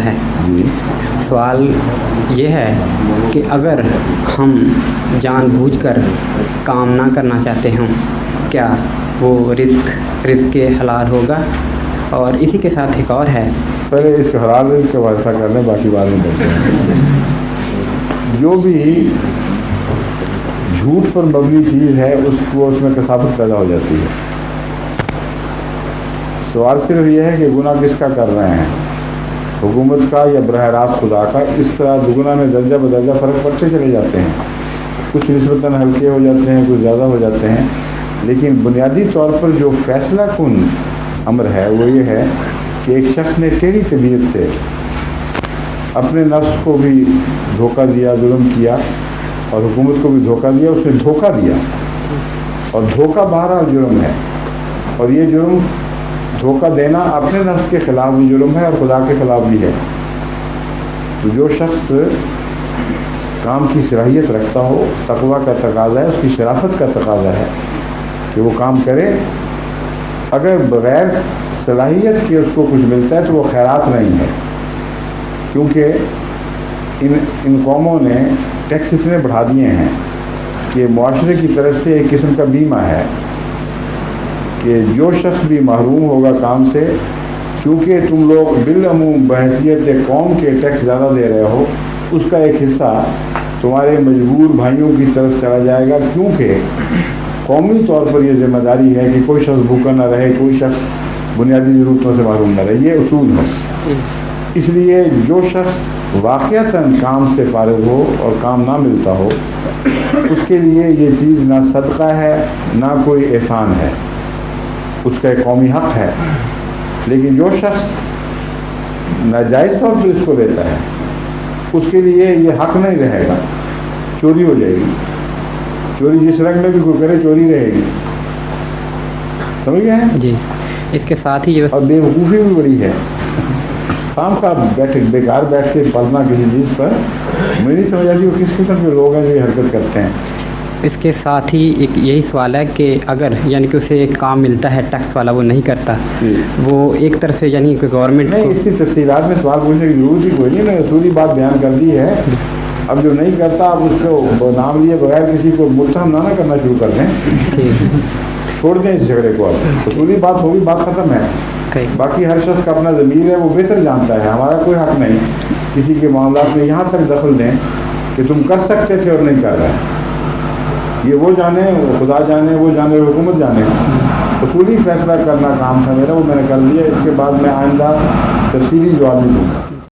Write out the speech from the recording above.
ہے. جی سوال یہ ہے کہ اگر ہم جان بوجھ کر کام نہ کرنا چاہتے ہوں کیا وہ رزق کے حلال ہوگا؟ اور اسی کے ساتھ ایک اور ہے. پہلے اس کے حلال رزق کا فیصلہ کر لیں، باقی بعد میں کرتے ہیں. جو بھی جھوٹ پر مبنی چیز ہے اس میں کثافت پیدا ہو جاتی ہے. سوال صرف یہ ہے کہ گناہ کس کا کر رہے ہیں، حکومت کا یا براہ راست خدا کا. اس طرح دگنا میں درجہ بدرجہ فرق پڑتے چلے جاتے ہیں، کچھ نسبتاً ہلکے ہو جاتے ہیں، کچھ زیادہ ہو جاتے ہیں. لیکن بنیادی طور پر جو فیصلہ کن امر ہے وہ یہ ہے کہ ایک شخص نے ٹیڑھی طبیعت سے اپنے نفس کو بھی دھوکہ دیا، ظلم کیا، اور حکومت کو بھی دھوکہ دیا. اس نے دھوکہ دیا، اور دھوکہ بہرحال جرم ہے. اور یہ جرم دھوکہ دینا اپنے نفس کے خلاف بھی جرم ہے اور خدا کے خلاف بھی ہے. تو جو شخص کام کی صلاحیت رکھتا ہو، تقویٰ کا تقاضا ہے، اس کی شرافت کا تقاضا ہے کہ وہ کام کرے. اگر بغیر صلاحیت کے اس کو کچھ ملتا ہے تو وہ خیرات نہیں ہے. کیونکہ ان قوموں نے ٹیکس اتنے بڑھا دیے ہیں کہ معاشرے کی طرف سے ایک قسم کا بیمہ ہے کہ جو شخص بھی محروم ہوگا کام سے، چونکہ تم لوگ بالعموم بحیثیت قوم کے ٹیکس زیادہ دے رہے ہو، اس کا ایک حصہ تمہارے مجبور بھائیوں کی طرف چلا جائے گا. کیونکہ قومی طور پر یہ ذمہ داری ہے کہ کوئی شخص بھوکا نہ رہے، کوئی شخص بنیادی ضرورتوں سے محروم نہ رہے. یہ اصول ہے. اس لیے جو شخص واقعتاً کام سے فارغ ہو اور کام نہ ملتا ہو، اس کے لیے یہ چیز نہ صدقہ ہے نہ کوئی احسان ہے، اس کا ایک قومی حق ہے. لیکن جو شخص ناجائز طور پر اس کو دیتا ہے، اس کے لیے یہ حق نہیں رہے گا، چوری ہو جائے گی. چوری جس رنگ میں بھی کوئی کرے چوری رہے گی. سمجھ گئے ہیں؟ جی. اس کے ساتھ ہی یہ اور بے وقوفی بھی بڑی ہے. خام خواہ بیکار بیٹھ کے پڑھنا کسی چیز پر، مجھے نہیں سمجھ آتی وہ کس قسم کے لوگ ہیں جو یہ حرکت کرتے ہیں. اس کے ساتھ ہی ایک یہی سوال ہے کہ اگر یعنی کہ اسے ایک کام ملتا ہے ٹیکس والا، وہ نہیں کرتا، وہ ایک طرف سے یعنی کہ گورنمنٹ نہیں، اس کی تفصیلات میں سوال پوچھنے کی ضرورت ہی کوئی نہیں. میں اصولی بات بیان کر دی ہے. اب جو نہیں کرتا آپ اس کو نام لیے بغیر کسی کو متہم نہ کرنا شروع کر دیں، چھوڑ دیں اس جھگڑے کو. اب اصولی بات ہوگی، بات ختم ہے. باقی ہر شخص کا اپنا ضمیر ہے، وہ بہتر جانتا ہے. ہمارا کوئی حق نہیں کسی کے معاملات میں یہاں تک دخل دیں کہ تم کر سکتے تھے اور نہیں کر رہے. یہ وہ جانے، خدا جانے، وہ جانے، حکومت جانے. اصولی فیصلہ کرنا کام تھا میرا، وہ میں نے کر لیا. اس کے بعد میں آئندہ تفصیلی جواب نہیں دوں گا.